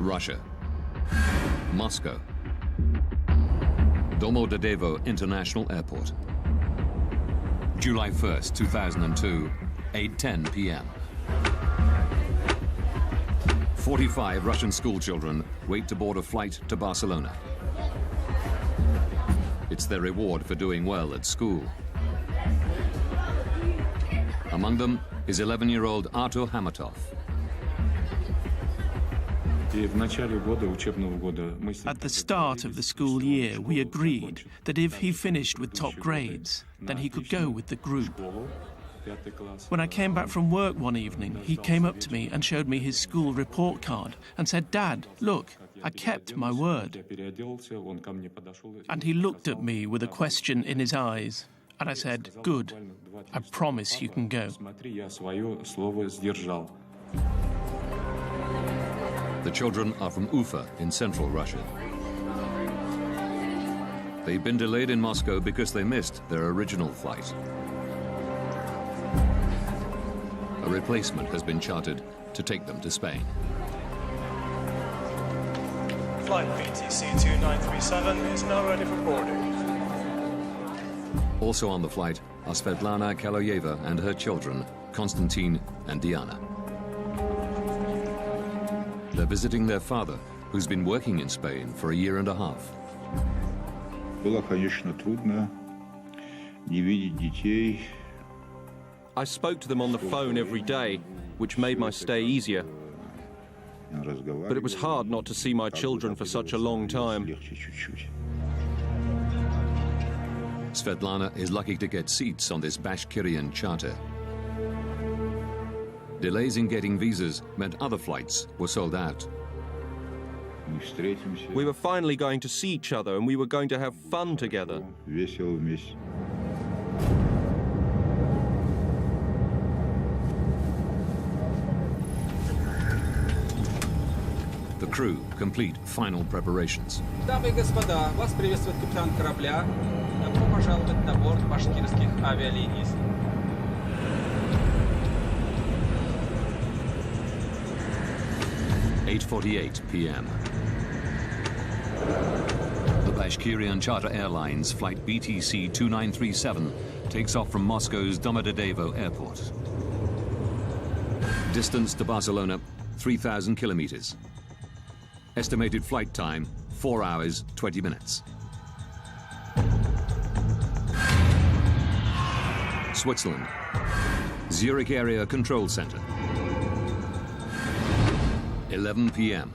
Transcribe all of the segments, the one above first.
Russia. Moscow. Domodedovo International Airport. July 1st, 2002, 8:10 p.m. 45 Russian schoolchildren wait to board a flight to Barcelona. It's their reward for doing well at school. Among them is 11-year-old Artur Hamatov. At the start of the school year, we agreed that if he finished with top grades, then he could go with the group. When I came back from work one evening, he came up to me and showed me his school report card and said, "Dad, look, I kept my word." And he looked at me with a question in his eyes, and I said, "Good, I promise you can go." The children are from Ufa in central Russia. They've been delayed in Moscow because they missed their original flight. A replacement has been chartered to take them to Spain. Flight BTC 2937 is now ready for boarding. Also on the flight are Svetlana Kaloyeva and her children, Konstantin and Diana. They're visiting their father, who's been working in Spain for a year and a half. I spoke to them on the phone every day, which made my stay easier. But it was hard not to see my children for such a long time. Svetlana is lucky to get seats on this Bashkirian charter. Delays in getting visas meant other flights were sold out. We were finally going to see each other and we were going to have fun together. The crew complete final preparations. Дамы и господа, вас приветствует капитан корабля. Добро пожаловать на борт башкирских авиалиний. 8:48 p.m. The Bashkirian Charter Airlines flight BTC 2937 takes off from Moscow's Domodedovo Airport. Distance to Barcelona, 3,000 kilometers. Estimated flight time, 4 hours, 20 minutes. Switzerland. Zurich Area Control Center. 11 p.m.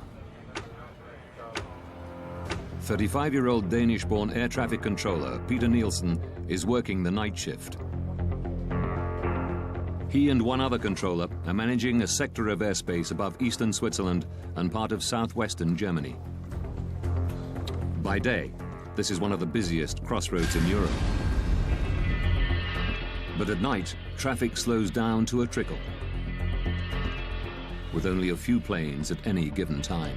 35-year-old Danish-born air traffic controller Peter Nielsen is working the night shift. He and one other controller are managing a sector of airspace above eastern Switzerland and part of southwestern Germany. By day, this is one of the busiest crossroads in Europe. But at night, traffic slows down to a trickle, with only a few planes at any given time.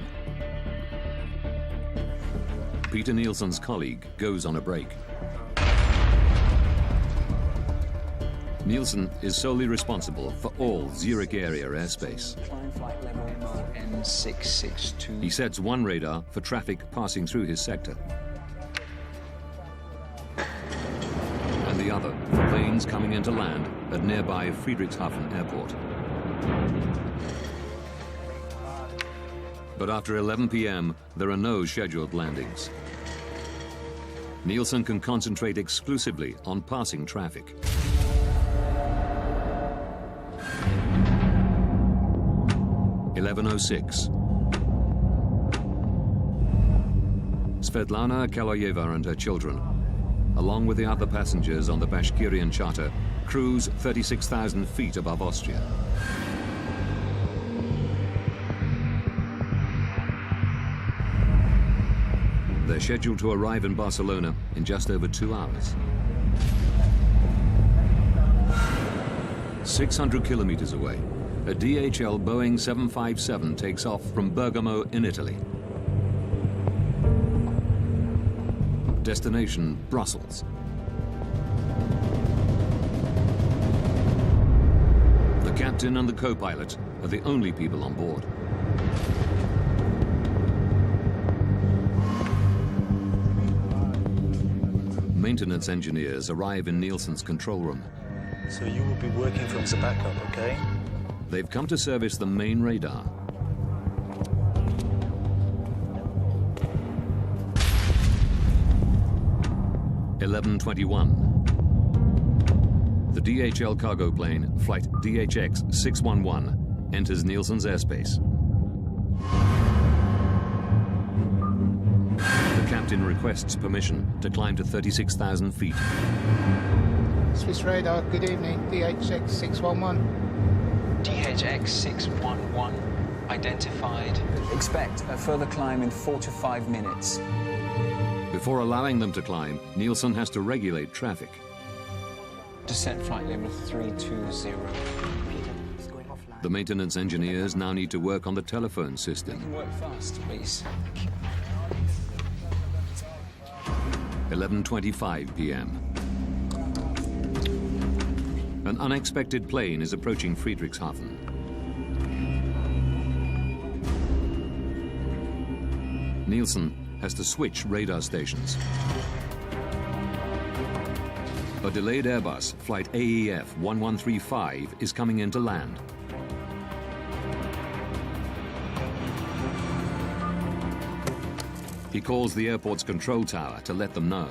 Peter Nielsen's colleague goes on a break. Nielsen is solely responsible for all Zurich area airspace. He sets one radar for traffic passing through his sector, and the other for planes coming into land at nearby Friedrichshafen Airport. But after 11 p.m., there are no scheduled landings. Nielsen can concentrate exclusively on passing traffic. (11:06). Svetlana Kaloyeva and her children, along with the other passengers on the Bashkirian charter, cruise 36,000 feet above Austria. They're scheduled to arrive in Barcelona in just over 2 hours. 600 kilometers away, a DHL Boeing 757 takes off from Bergamo in Italy. Destination, Brussels. The captain and the co-pilot are the only people on board. maintenance engineers arrive in Nielsen's control room. So you will be working from the backup, okay? They've come to service the main radar. (11:21). The DHL cargo plane, flight DHX 611, enters Nielsen's airspace. The captain requests permission to climb to 36,000 feet. Swiss radar, good evening, DHX 611. DHX 611 identified. Expect a further climb in 4 to 5 minutes. Before allowing them to climb, Nielsen has to regulate traffic. Descent flight level 320. The maintenance engineers now need to work on the telephone system. Work fast, please. 11:25 p.m. An unexpected plane is approaching Friedrichshafen. Nielsen has to switch radar stations. A delayed Airbus, flight AEF 1135, is coming in to land. He calls the airport's control tower to let them know.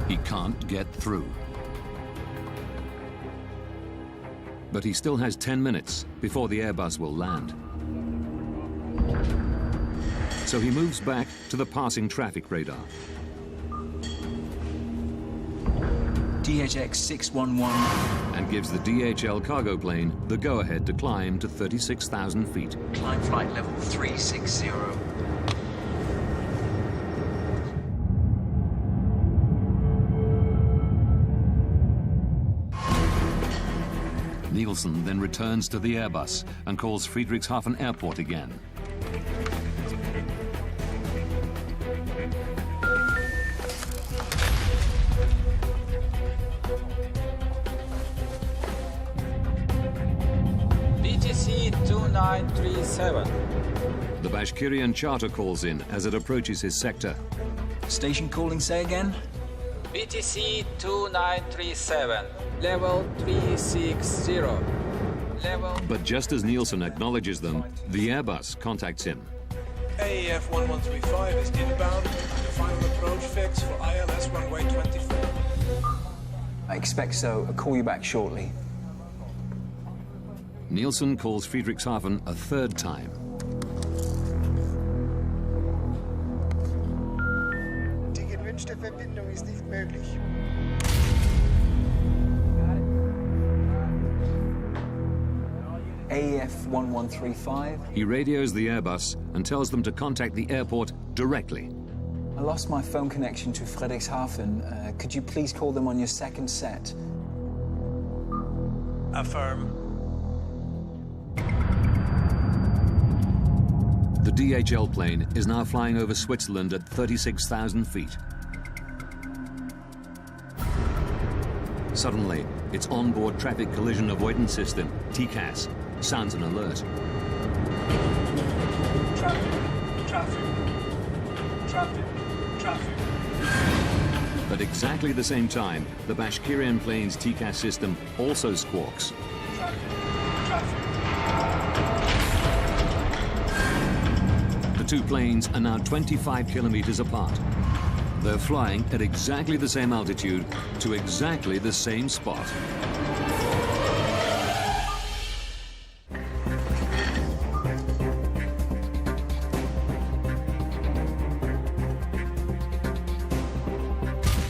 He can't get through. But he still has 10 minutes before the Airbus will land. So he moves back to the passing traffic radar. DHX 611. And gives the DHL cargo plane the go-ahead to climb to 36,000 feet. Climb flight level 360. Nielsen then returns to the Airbus and calls Friedrichshafen Airport again. BTC 2937. The Bashkirian charter calls in as it approaches his sector. Station calling, say again? BTC 2937. Level 360. Level... But just as Nielsen acknowledges them, the Airbus contacts him. AEF 1135 is inbound. The final approach fix for ILS runway 24. I expect so. I'll call you back shortly. Nielsen calls Friedrichshafen a third time. Die gewünschte Verbindung ist nicht möglich. AEF 1135. He radios the Airbus and tells them to contact the airport directly. I lost my phone connection to Friedrichshafen. Could you please call them on your second set? Affirm. The DHL plane is now flying over Switzerland at 36,000 feet. Suddenly, its onboard traffic collision avoidance system, TCAS, sounds an alert. Traffic. At exactly the same time, the Bashkirian plane's TCAS system also squawks. The two planes are now 25 kilometers apart. They're flying at exactly the same altitude to exactly the same spot.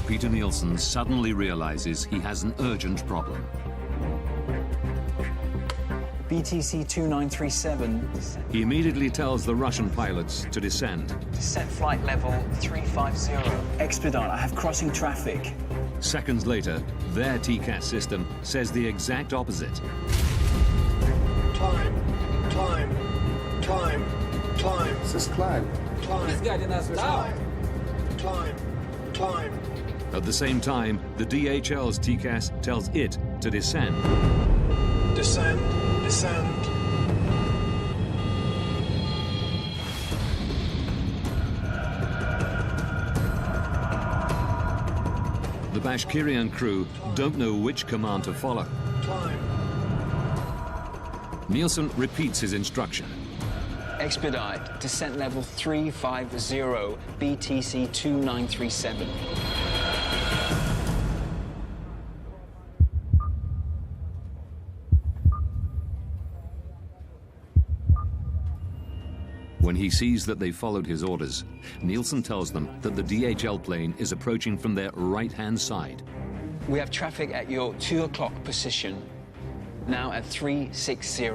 Peter Nielsen suddenly realizes he has an urgent problem. BTC 2937. He immediately tells the Russian pilots to descend. Descent flight level 350. Expedite, I have crossing traffic. Seconds later, their TCAS system says the exact opposite. Climb. Es ist klein. He's guiding us down. Climb. At the same time, the DHL's TCAS tells it to descend. Descend. The Bashkirian crew don't know which command to follow. Climb. Nielsen repeats his instruction. Expedite, descent level 350, BTC 2937. When he sees that they followed his orders, Nielsen tells them that the DHL plane is approaching from their right-hand side. We have traffic at your 2 o'clock position, now at 360.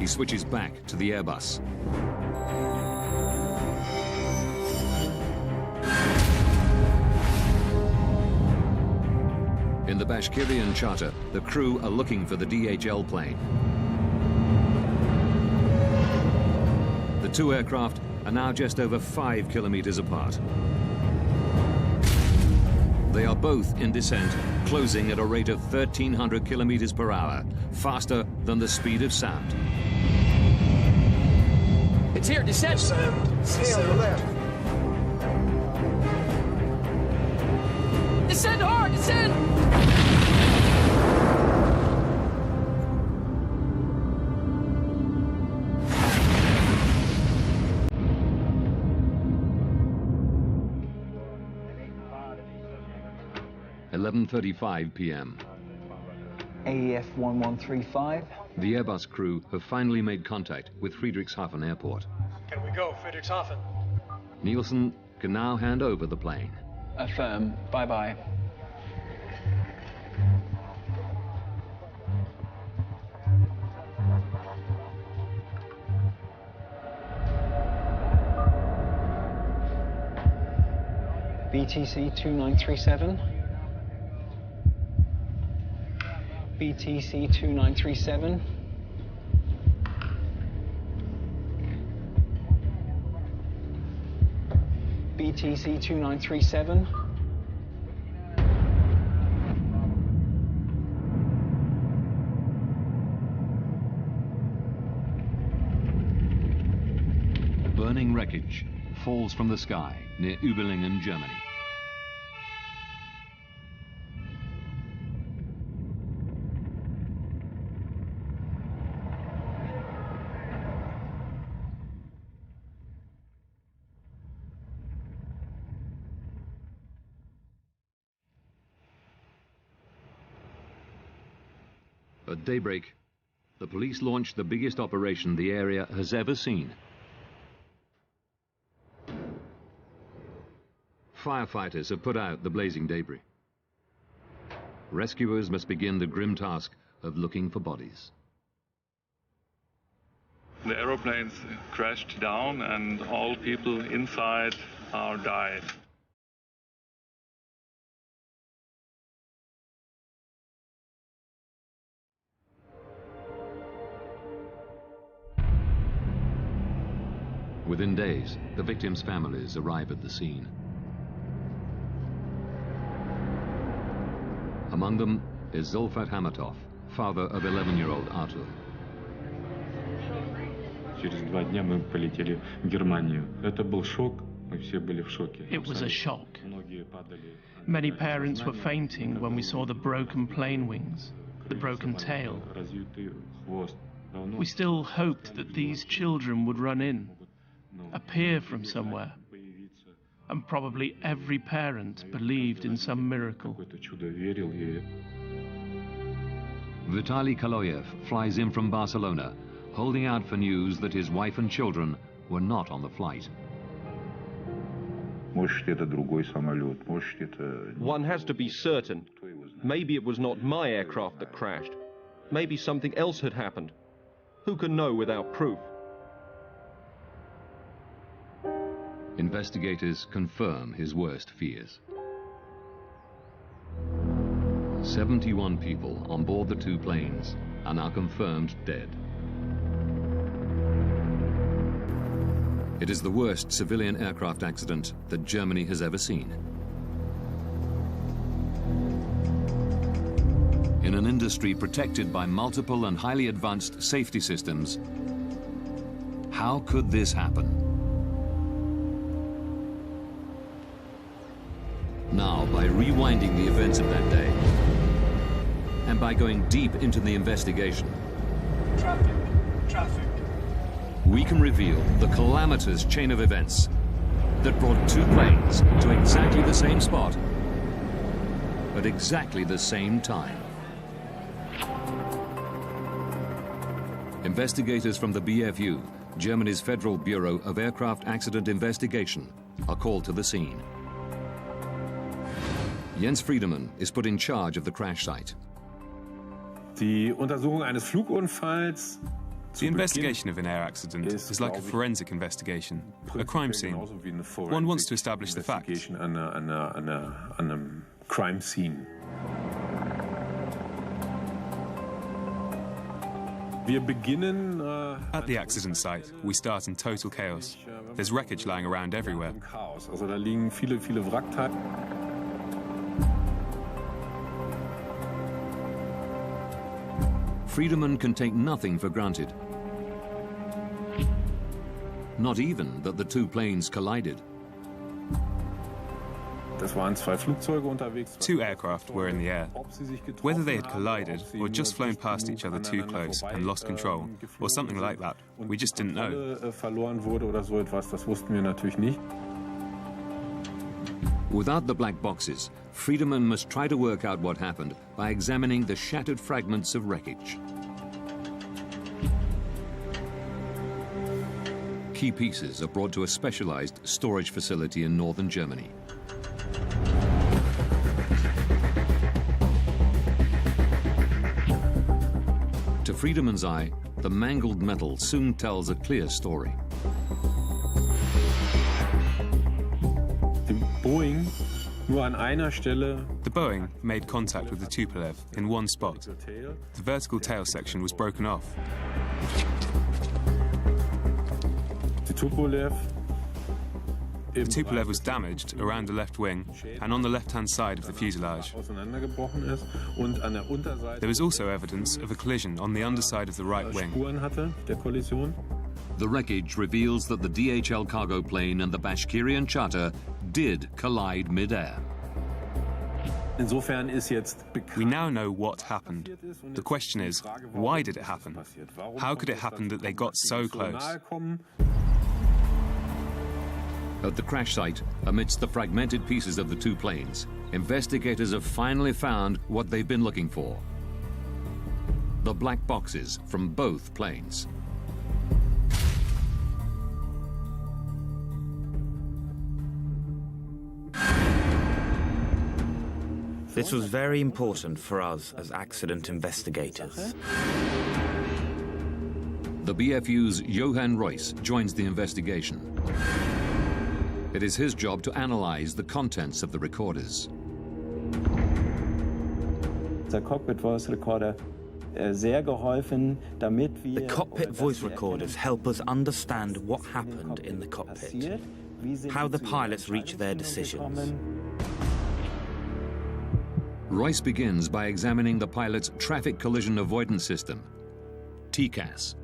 He switches back to the Airbus. In the Bashkirian charter, the crew are looking for the DHL plane. The two aircraft are now just over 5 kilometers apart. They are both in descent, closing at a rate of 1,300 kilometers per hour, faster than the speed of sound. It's here, descent! Stay on the left. Descend hard, descend! (11:35 p.m.) AEF 1135. The Airbus crew have finally made contact with Friedrichshafen Airport. Can we go, Friedrichshafen? Nielsen can now hand over the plane. Affirm, bye-bye. BTC 2937. BTC 2937. BTC 2937. Burning wreckage falls from the sky near Ubelingen, Germany. At daybreak, the police launched the biggest operation the area has ever seen. Firefighters have put out the blazing debris. Rescuers must begin the grim task of looking for bodies. The aeroplanes crashed down and all people inside are died. Within days, the victims' families arrive at the scene. Among them is Zulfat Hamatov, father of 11-year-old Artur. Через 2 дня мы полетели в Германию. Это был шок. Мы все были в шоке. It was a shock. Many parents were fainting when we saw the broken plane wings, the broken tail. We still hoped that these children would run in, appear from somewhere, and probably every parent believed in some miracle. Vitaly Kaloyev flies in from Barcelona, holding out for news that his wife and children were not on the flight. One has to be certain. Maybe it was not my aircraft that crashed. Maybe something else had happened. Who can know without proof? Investigators confirm his worst fears. 71 people on board the two planes are now confirmed dead. It is the worst civilian aircraft accident that Germany has ever seen. In an industry protected by multiple and highly advanced safety systems, how could this happen? Now, by rewinding the events of that day, and by going deep into the investigation, Traffic. we can reveal the calamitous chain of events that brought two planes to exactly the same spot at exactly the same time. Investigators from the BFU, Germany's Federal Bureau of Aircraft Accident Investigation, are called to the scene. Jens Friedemann is put in charge of the crash site. Die Untersuchung eines Flugunfalls. The investigation of an air accident is like a forensic investigation, a crime scene. One wants to establish the facts. Crime scene. At the accident site, we start in total chaos. There's wreckage lying around everywhere. Also da liegen viele Wrackteile. Friedemann can take nothing for granted. Not even that the two planes collided. Two aircraft were in the air. Whether they had collided or just flown past each other too close and lost control, or something like that, we just didn't know. Without the black boxes, Friedemann must try to work out what happened by examining the shattered fragments of wreckage. Key pieces are brought to a specialized storage facility in northern Germany. To Friedemann's eye, the mangled metal soon tells a clear story. The Boeing made contact with the Tupolev in one spot. The vertical tail section was broken off. The Tupolev was damaged around the left wing and on the left-hand side of the fuselage. There was also evidence of a collision on the underside of the right wing. The wreckage reveals that the DHL cargo plane and the Bashkirian charter did collide mid-air. We now know what happened. The question is, why did it happen? How could it happen that they got so close? At the crash site, amidst the fragmented pieces of the two planes, investigators have finally found what they've been looking for: the black boxes from both planes. This was very important for us as accident investigators. The BFU's Johann Royce joins the investigation. It is his job to analyze the contents of the recorders. The cockpit voice recorders help us understand what happened in the cockpit, how the pilots reach their decisions. Royce begins by examining the pilot's traffic collision avoidance system, TCAS.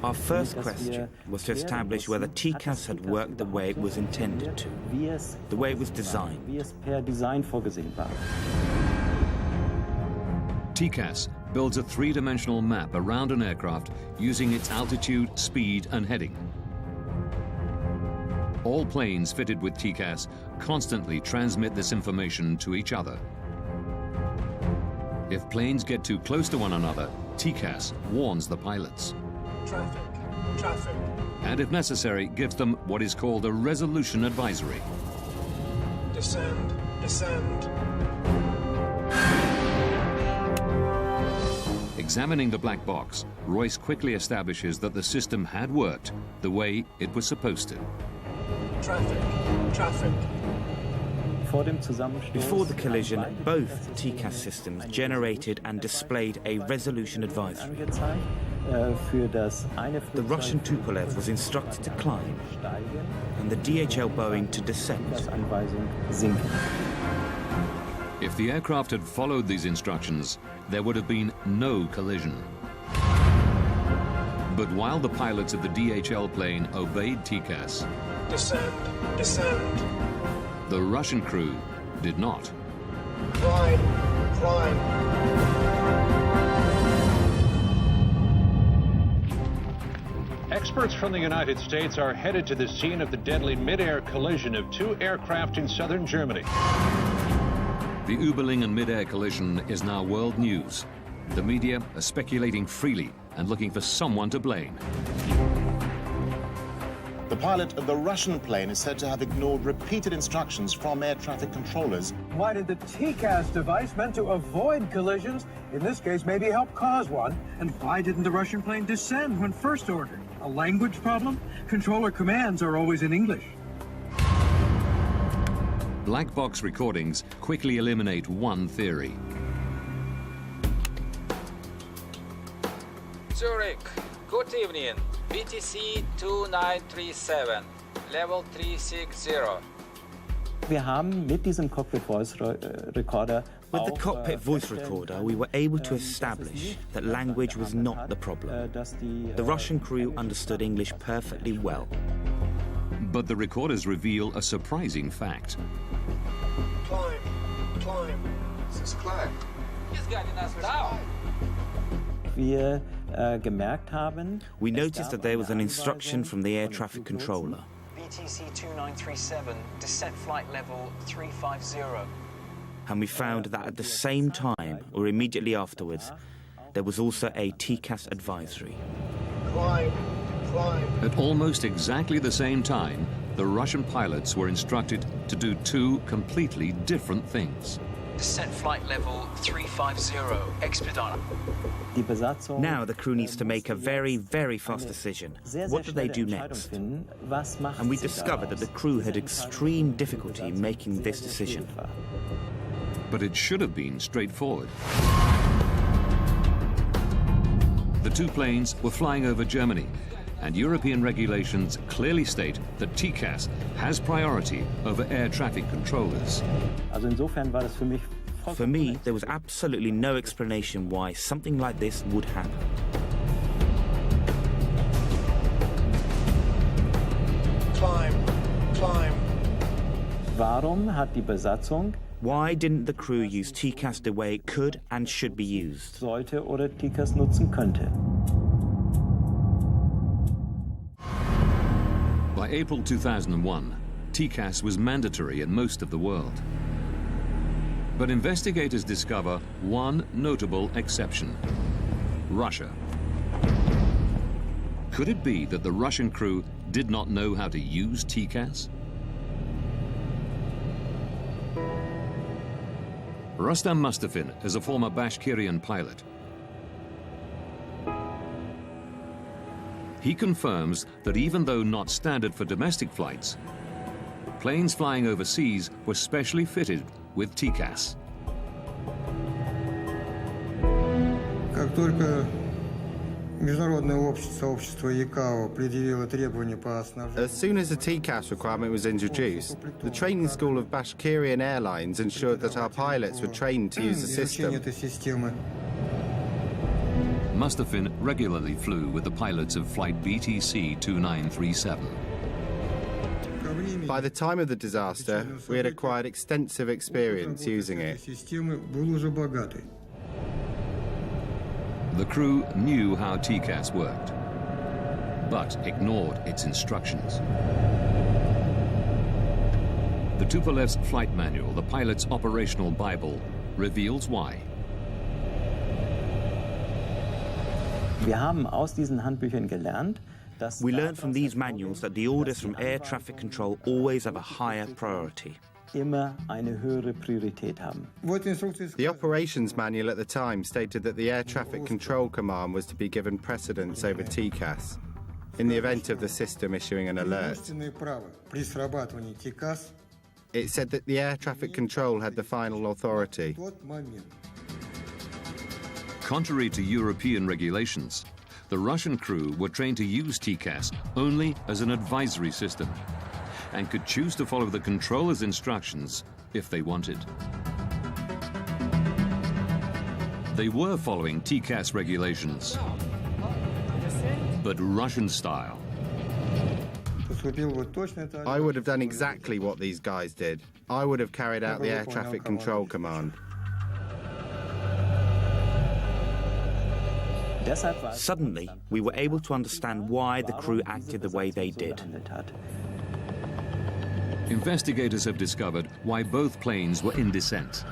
Our first question was to establish whether TCAS had worked the way it was intended to, the way it was designed. TCAS builds a three-dimensional map around an aircraft using its altitude, speed, and heading. All planes fitted with TCAS constantly transmit this information to each other. If planes get too close to one another, TCAS warns the pilots. Traffic. And if necessary, gives them what is called a resolution advisory. Descend. Examining the black box, Royce quickly establishes that the system had worked the way it was supposed to. Traffic. Before the collision, both TCAS systems generated and displayed a resolution advisory. The Russian Tupolev was instructed to climb, and the DHL Boeing to descend. If the aircraft had followed these instructions, there would have been no collision. But while the pilots of the DHL plane obeyed TCAS, descend, descend. The Russian crew did not. Climb, climb. Experts from the United States are headed to the scene of the deadly mid-air collision of two aircraft in southern Germany. The Überlingen mid-air collision is now world news. The media are speculating freely and looking for someone to blame. The pilot of the Russian plane is said to have ignored repeated instructions from air traffic controllers. Why did the TCAS device meant to avoid collisions, in this case maybe help cause one? And why didn't the Russian plane descend when first ordered? A language problem? Controller commands are always in English. Black box recordings quickly eliminate one theory. Zurich, good evening. BTC 2937, level 360. Wir haben mit diesem Cockpit Voice Recorder With the cockpit voice recorder, we were able to establish that language was not the problem. The Russian crew understood English perfectly well. But the recorders reveal a surprising fact. Climb, climb. This is climb. He's guiding us down. We noticed that there was an instruction from the air traffic controller. BTC 2937, descent flight level 350. And we found that at the same time, or immediately afterwards, there was also a TCAS advisory. Climb, climb. At almost exactly the same time, the Russian pilots were instructed to do two completely different things. Descent flight level 350, expedite. Now the crew needs to make a very, very fast decision. What do they do next? And we discovered that the crew had extreme difficulty making this decision. But it should have been straightforward. The two planes were flying over Germany, and European regulations clearly state that TCAS has priority over air traffic controllers. For me, there was absolutely no explanation why something like this would happen. Climb, climb. Why didn't the crew use TCAS the way it could and should be used? By April 2001, TCAS was mandatory in most of the world. But investigators discover one notable exception: Russia. Could it be that the Russian crew did not know how to use TCAS? Rustam Mustafin is a former Bashkirian pilot. He confirms that even though not standard for domestic flights, planes flying overseas were specially fitted with TCAS. As soon as the TCAS requirement was introduced, the training school of Bashkirian Airlines ensured that our pilots were trained to use the system. Mustafin regularly flew with the pilots of flight BTC 2937. By the time of the disaster, we had acquired extensive experience using it. The crew knew how TCAS worked, but ignored its instructions. The Tupolev's flight manual, the pilot's operational Bible, reveals why. We learned from these manuals that the orders from air traffic control always have a higher priority. The operations manual at the time stated that the air traffic control command was to be given precedence over TCAS in the event of the system issuing an alert. It said that the air traffic control had the final authority. Contrary to European regulations, the Russian crew were trained to use TCAS only as an advisory system and could choose to follow the controller's instructions if they wanted. They were following TCAS regulations, but Russian style. I would have done exactly what these guys did. I would have carried out the air traffic control command. Suddenly, we were able to understand why the crew acted the way they did. Investigators have discovered why both planes were in descent.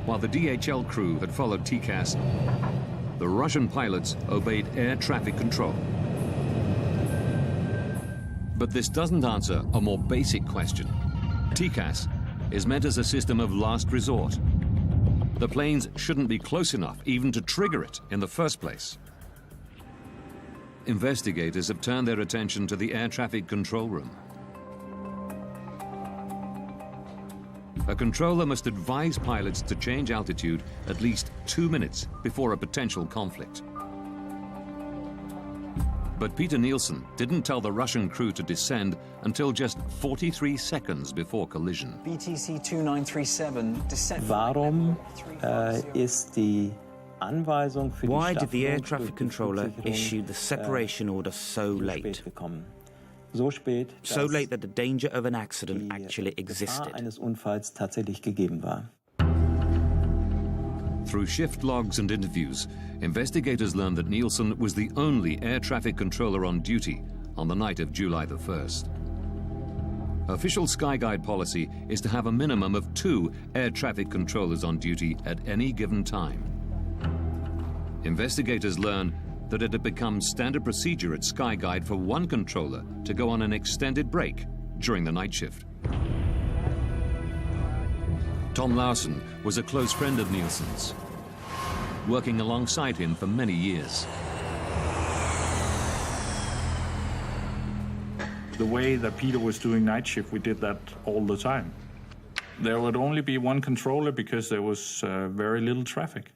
While the DHL crew had followed TCAS, the Russian pilots obeyed air traffic control. But this doesn't answer a more basic question. TCAS is meant as a system of last resort. The planes shouldn't be close enough even to trigger it in the first place. Investigators have turned their attention to the air traffic control room. A controller must advise pilots to change altitude at least 2 minutes before a potential conflict. But Peter Nielsen didn't tell the Russian crew to descend until just 43 seconds before collision. BTC 2937, descent. Why did the air traffic controller issue the separation order so late? So late that the danger of an accident actually existed. Through shift logs and interviews, investigators learned that Nielsen was the only air traffic controller on duty on the night of July the 1st. Official Skyguide policy is to have a minimum of 2 air traffic controllers on duty at any given time. Investigators learn that it had become standard procedure at Skyguide for one controller to go on an extended break during the night shift. Tom Larsen was a close friend of Nielsen's, working alongside him for many years. The way that Peter was doing night shift, we did that all the time. There would only be one controller because there was very little traffic.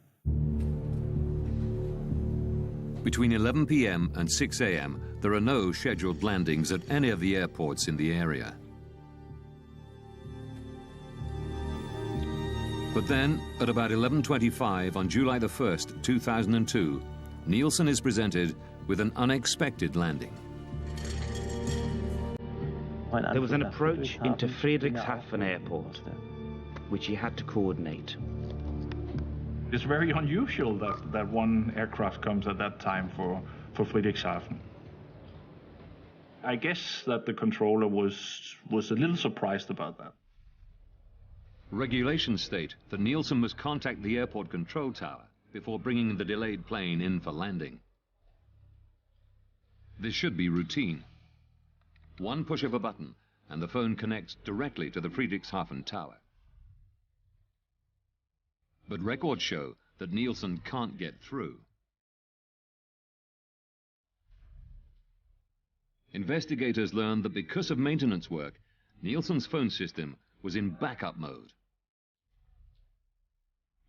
Between 11 p.m. and 6 a.m., there are no scheduled landings at any of the airports in the area. But then, at about 11:25 on July the 1st, 2002, Nielsen is presented with an unexpected landing. There was an approach into Friedrichshafen Airport, which he had to coordinate. It's very unusual that one aircraft comes at that time for Friedrichshafen. I guess that the controller was a little surprised about that. Regulations state that Nielsen must contact the airport control tower before bringing the delayed plane in for landing. This should be routine. One push of a button and the phone connects directly to the Friedrichshafen tower. But records show that Nielsen can't get through. Investigators learned that because of maintenance work, Nielsen's phone system was in backup mode.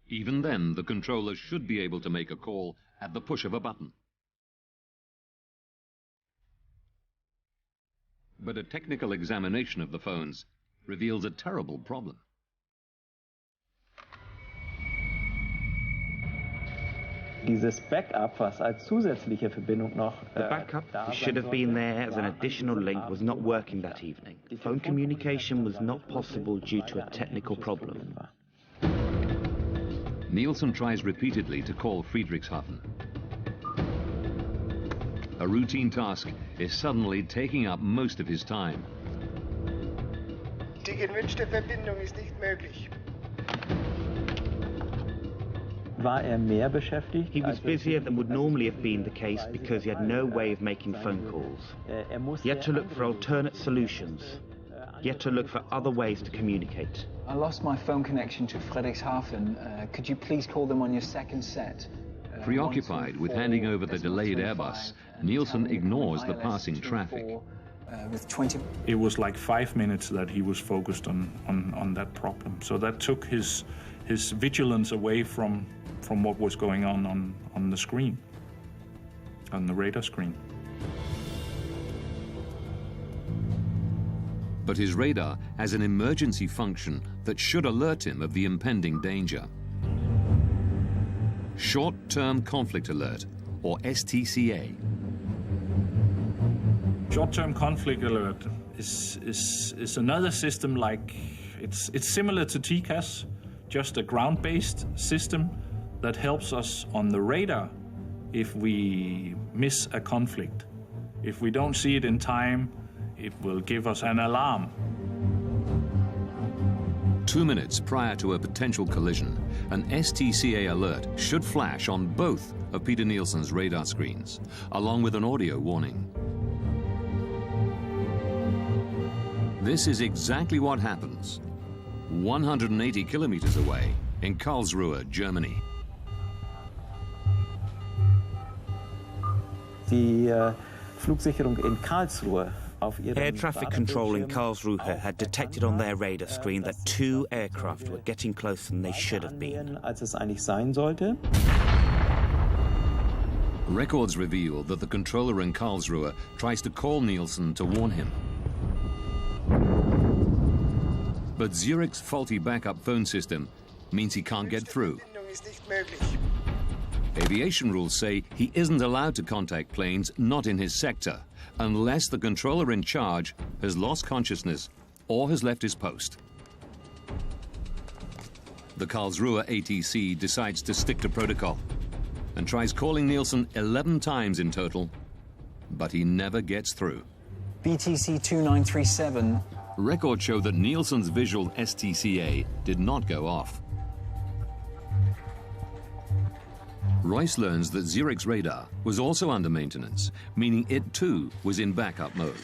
Even then, the controller should be able to make a call at the push of a button. But a technical examination of the phones reveals a terrible problem. Dieses Backup, was als zusätzliche Verbindung noch... The backup, which should have been there as an additional link, was not working that evening. Phone communication was not possible due to a technical problem. Nielsen tries repeatedly to call Friedrichshafen. A routine task is suddenly taking up most of his time. Die gewünschte Verbindung ist nicht möglich. He was busier than would normally have been the case because he had no way of making phone calls. He had to look for alternate solutions. He had to look for other ways to communicate. I lost my phone connection to Friedrichshafen. Could you please call them on your second set? Preoccupied with handing over the delayed Airbus, Nielsen ignores the passing traffic. It was like 5 minutes that he was focused on that problem. So that took his vigilance away from what was going on the screen, on the radar screen. But his radar has an emergency function that should alert him of the impending danger. Short-Term Conflict Alert, or STCA. Short-term conflict alert is another system like, it's similar to TCAS, just a ground-based system that helps us on the radar if we miss a conflict. If we don't see it in time, it will give us an alarm. 2 minutes prior to a potential collision, an STCA alert should flash on both of Peter Nielsen's radar screens, along with an audio warning. This is exactly what happens 180 kilometers away in Karlsruhe, Germany. Die Flugsicherung in Karlsruhe. Air traffic control in Karlsruhe had detected on their radar screen that 2 aircraft were getting closer than they should have been. Als es eigentlich sein sollte. Records reveal that the controller in Karlsruhe tries to call Nielsen to warn him. But Zurich's faulty backup phone system means he can't get through. Aviation rules say he isn't allowed to contact planes not in his sector unless the controller in charge has lost consciousness or has left his post. The Karlsruhe ATC decides to stick to protocol and tries calling Nielsen 11 times in total, but he never gets through. BTC 2937. Records show that Nielsen's visual STCA did not go off. Royce learns that Zurich's radar was also under maintenance, meaning it too was in backup mode.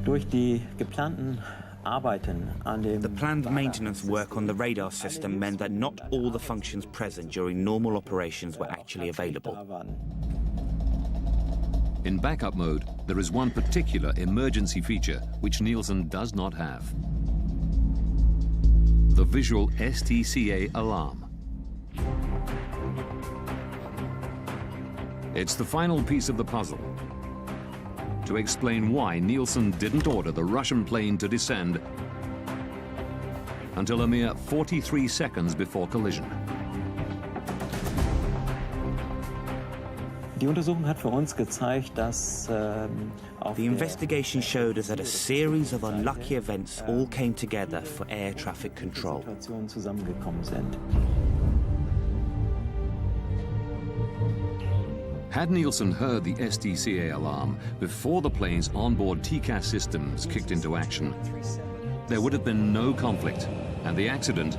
Durch die geplanten Arbeiten an dem The planned maintenance work on the radar system meant that not all the functions present during normal operations were actually available. In backup mode, there is one particular emergency feature which Nielsen does not have. The visual STCA alarm. It's the final piece of the puzzle to explain why Nielsen didn't order the Russian plane to descend until a mere 43 seconds before collision. Die Untersuchung hat für uns gezeigt, dass the investigation showed us that a series of unlucky events all came together for air traffic control. zusammengekommen sind. Had Nielsen heard the STCA alarm before the plane's onboard TCAS systems kicked into action, there would have been no conflict and the accident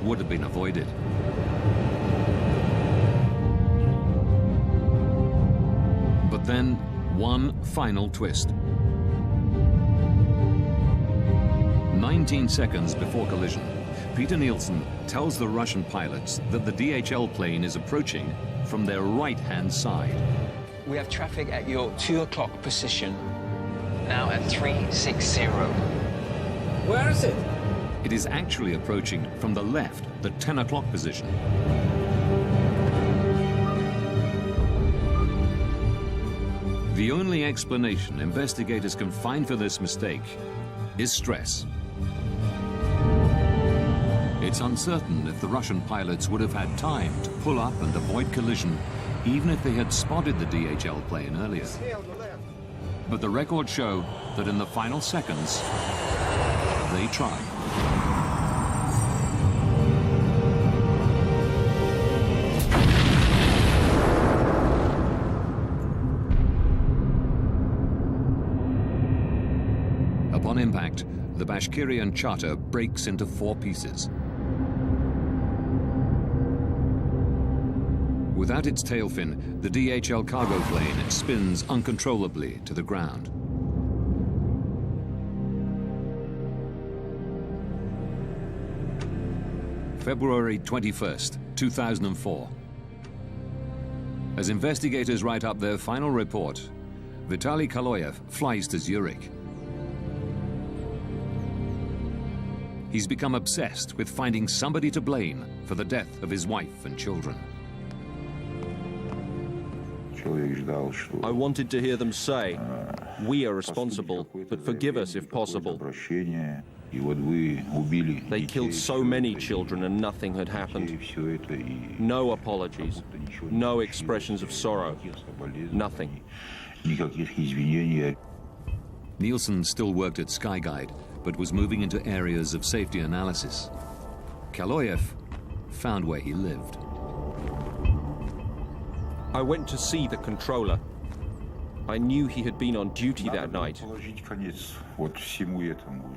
would have been avoided. But then, one final twist. 19 seconds before collision, Peter Nielsen tells the Russian pilots that the DHL plane is approaching from their right-hand side. We have traffic at your 2 o'clock position, now at 360. Where is it? It is actually approaching from the left, the 10 o'clock position. The only explanation investigators can find for this mistake is stress. It's uncertain if the Russian pilots would have had time to pull up and avoid collision, even if they had spotted the DHL plane earlier. But the records show that in the final seconds, they tried. Upon impact, the Bashkirian charter breaks into 4 pieces. Without its tail fin, the DHL cargo plane spins uncontrollably to the ground. February 21st, 2004. As investigators write up their final report, Vitaly Kaloyev flies to Zurich. He's become obsessed with finding somebody to blame for the death of his wife and children. I wanted to hear them say, "We are responsible, but forgive us if possible." They killed so many children and nothing had happened. No apologies, no expressions of sorrow, nothing. Nielsen still worked at Skyguide, but was moving into areas of safety analysis. Kaloyev found where he lived. I went to see the controller. I knew he had been on duty that night.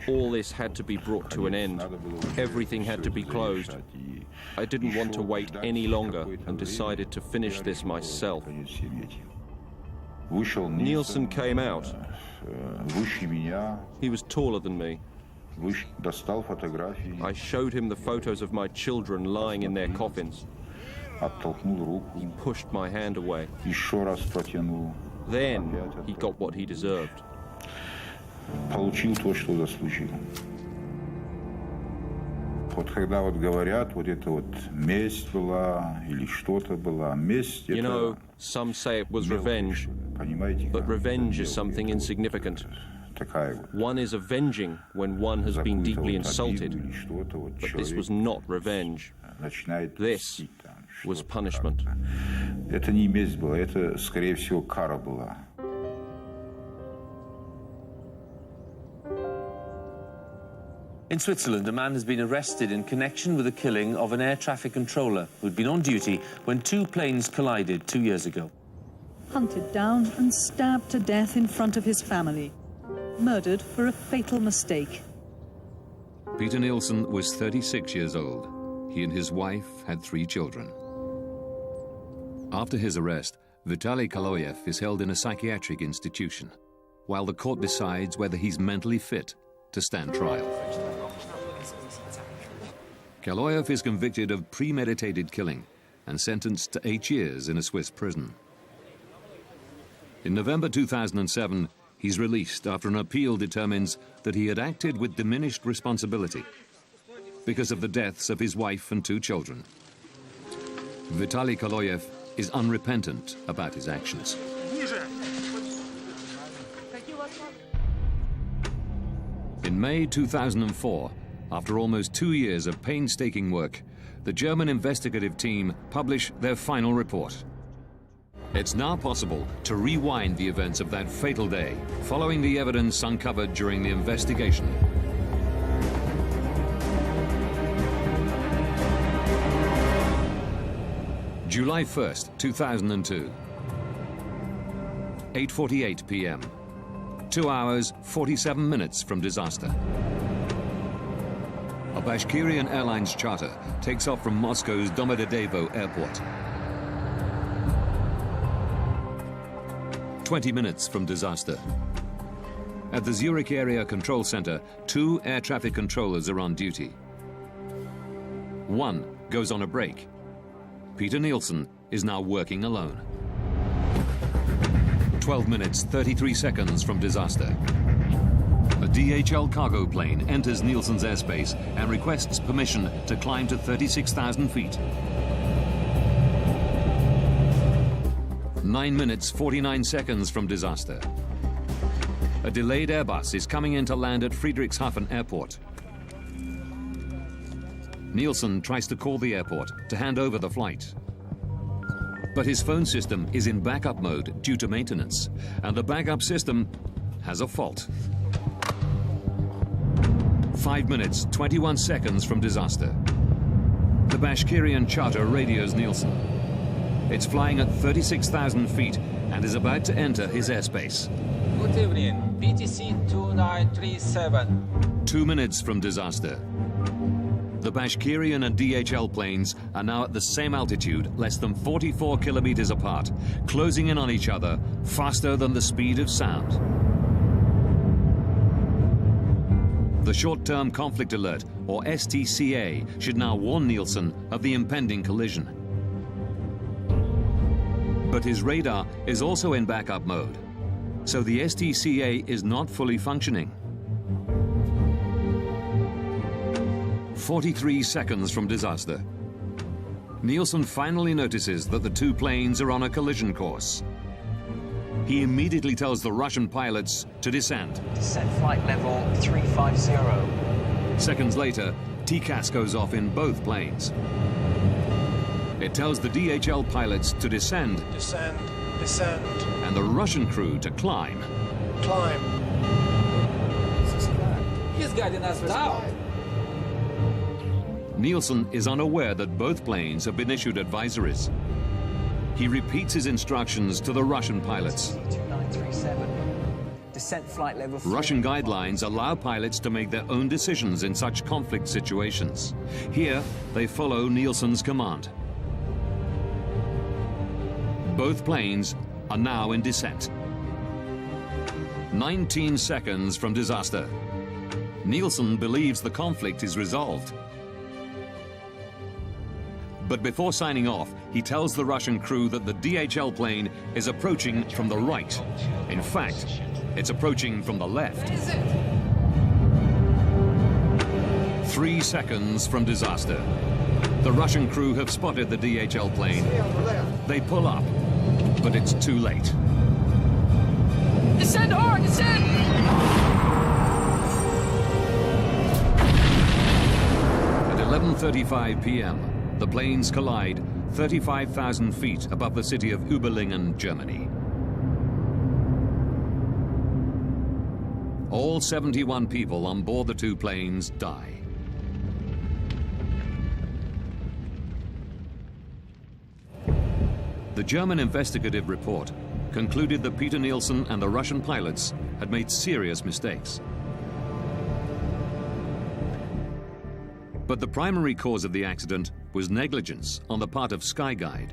All this had to be brought to an end. Everything had to be closed. I didn't want to wait any longer and decided to finish this myself. Nielsen came out. He was taller than me. I showed him the photos of my children lying in their coffins. He pushed my hand away. Then he got what he deserved. You know, some say it was revenge, but revenge is something insignificant. One is avenging when one has been deeply insulted, but this was not revenge. This was punishment. Это не месть была, это, скорее всего, кара была. In Switzerland, a man has been arrested in connection with the killing of an air traffic controller who'd been on duty when two planes collided 2 years ago. Hunted down and stabbed to death in front of his family. Murdered for a fatal mistake. Peter Nielsen was 36 years old. He and his wife had 3 children. After his arrest, Vitaly Kaloyev is held in a psychiatric institution, while the court decides whether he's mentally fit to stand trial. Kaloyev is convicted of premeditated killing and sentenced to 8 years in a Swiss prison. In November 2007, he's released after an appeal determines that he had acted with diminished responsibility because of the deaths of his wife and 2 children. Vitaly Kaloyev is unrepentant about his actions. In May 2004, after almost 2 years of painstaking work, the German investigative team publish their final report. It's now possible to rewind the events of that fatal day, following the evidence uncovered during the investigation. July 1st, 2002. 8:48 p.m. 2 hours, 47 minutes from disaster. A Bashkirian Airlines charter takes off from Moscow's Domodedovo airport. 20 minutes from disaster. At the Zurich Area Control Center, 2 air traffic controllers are on duty. One goes on a break. Peter Nielsen is now working alone. 12 minutes, 33 seconds from disaster. A DHL cargo plane enters Nielsen's airspace and requests permission to climb to 36,000 feet. 9 minutes, 49 seconds from disaster. A delayed Airbus is coming in to land at Friedrichshafen Airport. Nielsen tries to call the airport to hand over the flight. But his phone system is in backup mode due to maintenance, and the backup system has a fault. 5 minutes, 21 seconds from disaster. The Bashkirian charter radios Nielsen. It's flying at 36,000 feet and is about to enter his airspace. Good evening, BTC 2937. 2 minutes from disaster. The Bashkirian and DHL planes are now at the same altitude, less than 44 kilometers apart, closing in on each other faster than the speed of sound. The Short-Term Conflict Alert, or STCA, should now warn Nielsen of the impending collision. But his radar is also in backup mode, so the STCA is not fully functioning. 43 seconds from disaster. Nielsen finally notices that the 2 planes are on a collision course. He immediately tells the Russian pilots to descend. Descent flight level 350. Seconds later, TCAS goes off in both planes. It tells the DHL pilots to descend. Descend, descend. And the Russian crew to climb. Climb. He's guiding us down. Nielsen is unaware that both planes have been issued advisories. He repeats his instructions to the Russian pilots. 2937. Descent flight level 3. Russian guidelines allow pilots to make their own decisions in such conflict situations. Here, they follow Nielsen's command. Both planes are now in descent. 19 seconds from disaster. Nielsen believes the conflict is resolved. But before signing off, he tells the Russian crew that the DHL plane is approaching from the right. In fact, it's approaching from the left. 3 seconds from disaster. The Russian crew have spotted the DHL plane. They pull up, but it's too late. Descend hard, descend! At 11:35 p.m., the planes collide 35,000 feet above the city of Überlingen, Germany. All 71 people on board the two planes die. The German investigative report concluded that Peter Nielsen and the Russian pilots had made serious mistakes. But the primary cause of the accident was negligence on the part of Skyguide.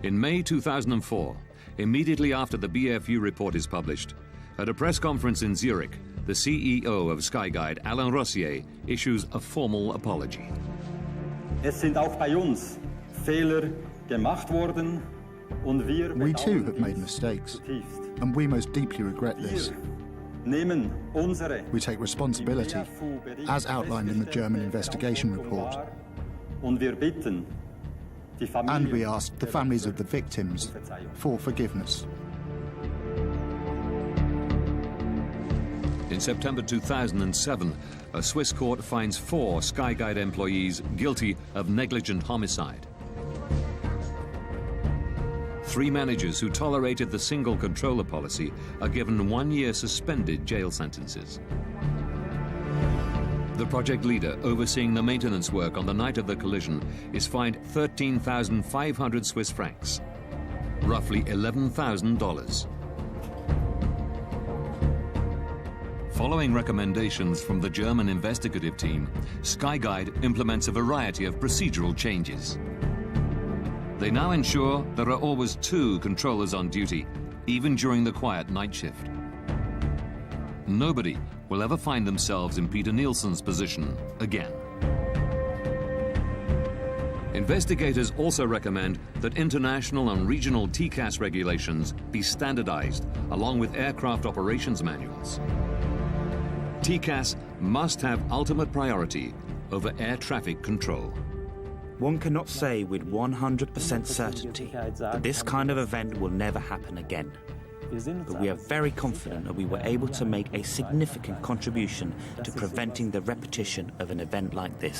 In May 2004, immediately after the BFU report is published, at a press conference in Zurich, the CEO of Skyguide, Alain Rossier, issues a formal apology. Es sind auch bei uns Fehler gemacht worden, und wir We too have made mistakes, and we most deeply regret this. We take responsibility, as outlined in the German investigation report. And we ask the families of the victims for forgiveness. In September 2007, a Swiss court finds 4 Skyguide employees guilty of negligent homicide. 3 managers who tolerated the single controller policy are given 1-year suspended jail sentences. The project leader overseeing the maintenance work on the night of the collision is fined 13,500 Swiss francs, roughly $11,000. Following recommendations from the German investigative team, Skyguide implements a variety of procedural changes. They now ensure there are always 2 controllers on duty, even during the quiet night shift. Nobody will ever find themselves in Peter Nielsen's position again. Investigators also recommend that international and regional TCAS regulations be standardized, along with aircraft operations manuals. TCAS must have ultimate priority over air traffic control. One cannot say with 100% certainty that this kind of event will never happen again. But we are very confident that we were able to make a significant contribution to preventing the repetition of an event like this.